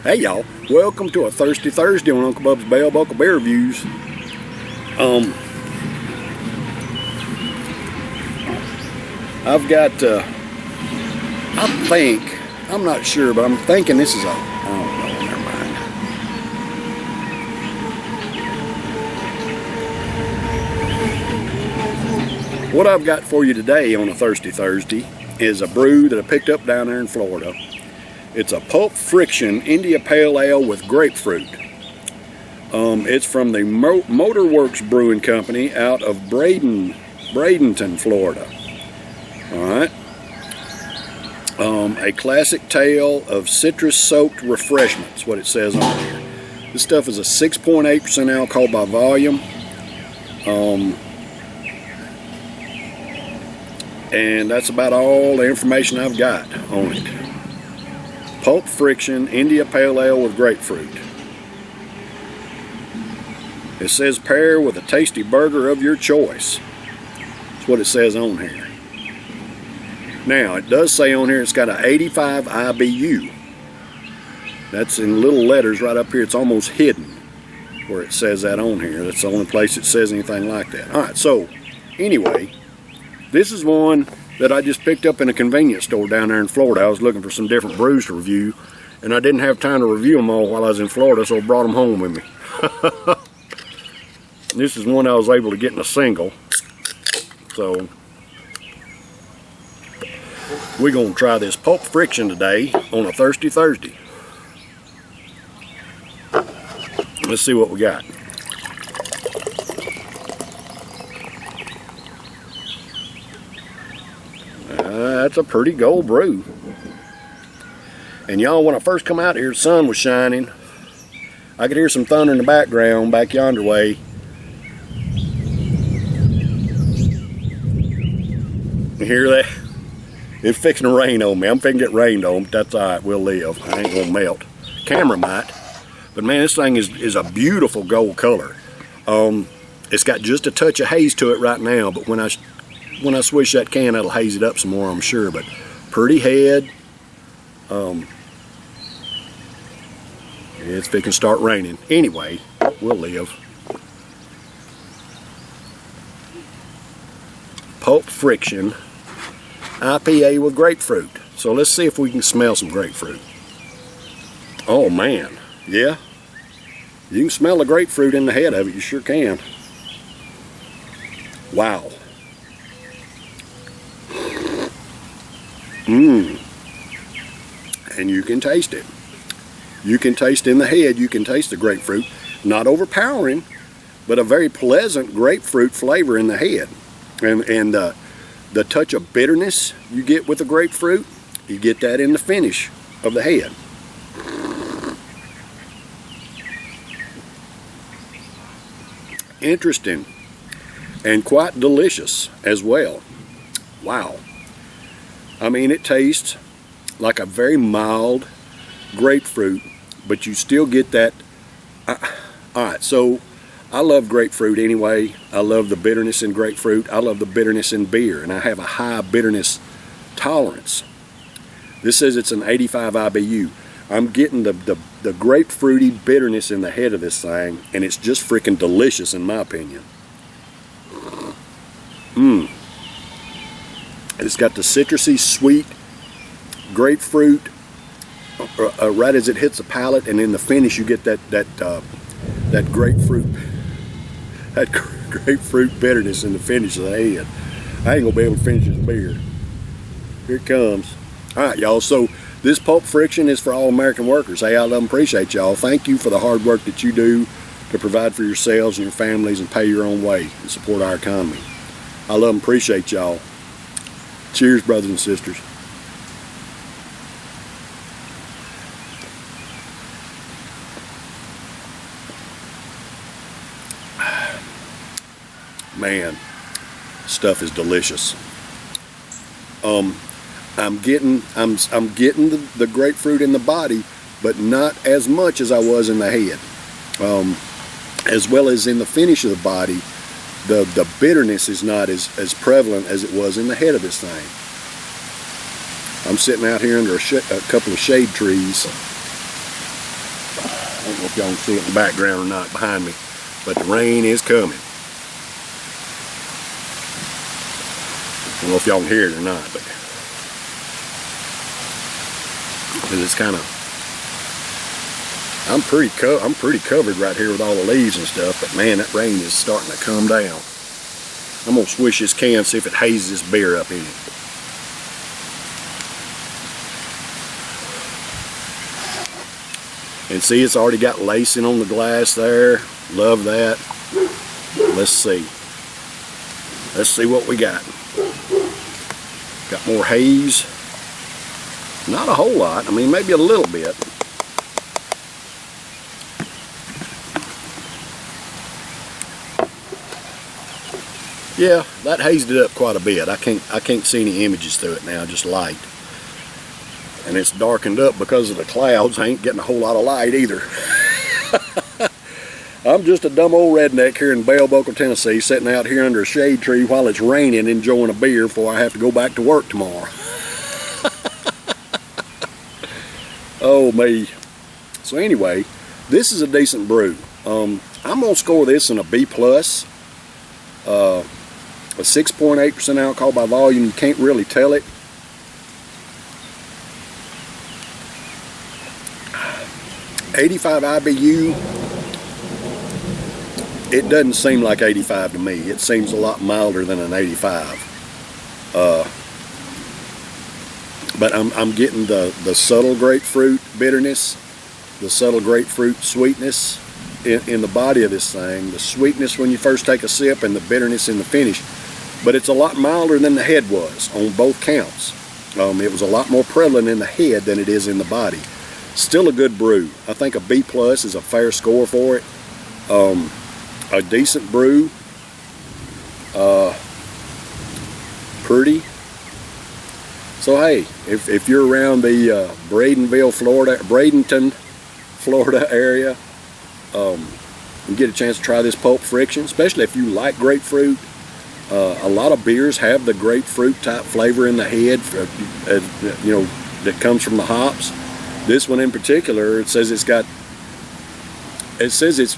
Hey y'all, welcome to a Thirsty Thursday on Uncle Bub's Bell Buckle Beer Reviews. I've got, I'm not sure, but I'm thinking this is I don't know, never mind. What I've got for you today on a Thirsty Thursday is a brew that I picked up down there in Florida. It's a Pulp Friction India Pale Ale with grapefruit. It's from the Motorworks Brewing Company out of Bradenton, Florida. Alright. A classic tale of citrus-soaked refreshments, what it says on here. This stuff is a 6.8% alcohol by volume. And that's about all the information I've got on it. Pulp Friction India Pale Ale with grapefruit. It says pair with a tasty burger of your choice. That's what it says on here. Now, it does say on here it's got an 85 IBU. That's in little letters right up here. It's almost hidden where it says that on here. That's the only place it says anything like that. Alright, so anyway, this is one that I just picked up in a convenience store down there in Florida. I was looking for some different brews to review, and I didn't have time to review them all while I was in Florida, so I brought them home with me. This is one I was able to get in a single. So, we're going to try this Pulp Friction today on a Thirsty Thursday. Let's see what we got. That's a pretty gold brew. And y'all, when I first come out here, the sun was shining. I could hear some thunder in the background back yonder way. You hear that? It's fixing to rain on me. I'm fixing to get rained on, but that's alright. We'll live. I ain't gonna melt. Camera might. But man, this thing is a beautiful gold color. It's got just a touch of haze to it right now, but when I swish that can, that'll haze it up some more, I'm sure. But pretty head. It's fixing to start raining. Anyway, we'll live. Pulp Friction IPA with grapefruit. So let's see if we can smell some grapefruit. Oh man, yeah. You can smell the grapefruit in the head of it, you sure can. Wow. And you can taste it. You can taste in the head, you can taste the grapefruit. Not overpowering, but a very pleasant grapefruit flavor in the head. And the touch of bitterness you get with the grapefruit, you get that in the finish of the head. Interesting. And quite delicious as well. Wow. I mean, it tastes like a very mild grapefruit, but you still get that. Alright, so I love grapefruit anyway. I love the bitterness in grapefruit. I love the bitterness in beer, and I have a high bitterness tolerance. This says it's an 85 IBU. I'm getting the grapefruity bitterness in the head of this thing, and it's just freaking delicious in my opinion. It's got the citrusy, sweet grapefruit right as it hits the palate, and in the finish you get that grapefruit, that grapefruit bitterness in the finish of the head. I ain't gonna be able to finish this beer. Here it comes. All right, y'all. So this Pulp Friction is for all American workers. Hey, I love and appreciate y'all. Thank you for the hard work that you do to provide for yourselves and your families and pay your own way and support our economy. I love and appreciate y'all. Cheers, brothers and sisters. Man, stuff is delicious. I'm getting the grapefruit in the body, but not as much as I was in the head. As well as in the finish of the body, the bitterness is not as prevalent as it was in the head of this thing. I'm sitting out here under a couple of shade trees I don't know if y'all can see it in the background or not behind me, but the rain is coming. I don't know if y'all can hear it or not, but it's kind of, I'm pretty covered right here with all the leaves and stuff, but man, that rain is starting to come down. I'm gonna swish this can, see if it hazes this beer up in it. And see, it's already got lacing on the glass there. Love that. Let's see. Let's see what we got. Got more haze. Not a whole lot. I mean, maybe a little bit. Yeah, that hazed it up quite a bit. I can't see any images through it now, just light. And it's darkened up because of the clouds. I ain't getting a whole lot of light either. I'm just a dumb old redneck here in Bell Buckle, Tennessee, sitting out here under a shade tree while it's raining, enjoying a beer before I have to go back to work tomorrow. Oh me. So anyway, this is a decent brew. I'm gonna score this in a B+. A 6.8% alcohol by volume. You can't really tell it. 85 IBU. It doesn't seem like 85 to me. It seems a lot milder than an 85. But I'm getting the subtle grapefruit bitterness, the subtle grapefruit sweetness in the body of this thing. The sweetness when you first take a sip and the bitterness in the finish. But it's a lot milder than the head was on both counts. It was a lot more prevalent in the head than it is in the body. Still a good brew. I think a B+ is a fair score for it. A decent brew. Pretty. So hey, if you're around the Bradenton, Florida area, and get a chance to try this Pulp Friction, especially if you like grapefruit. A lot of beers have the grapefruit type flavor in the head, you know, that comes from the hops. This one in particular, it says it's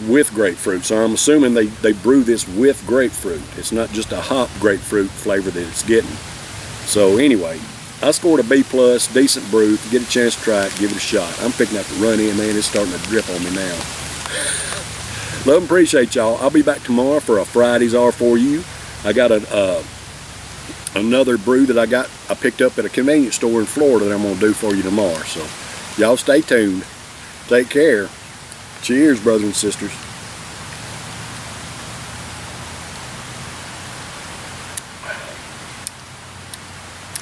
with grapefruit, so I'm assuming they brew this with grapefruit. It's not just a hop grapefruit flavor that it's getting. So anyway, I scored a B+, decent brew. If you get a chance to try it, give it a shot. I'm picking up the run in, man. It's starting to drip on me now. Love and appreciate y'all. I'll be back tomorrow for a Fridays Are For You. I got another brew that I picked up at a convenience store in Florida that I'm going to do for you tomorrow. So y'all stay tuned. Take care. Cheers, brothers and sisters.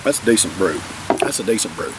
That's a decent brew. That's a decent brew.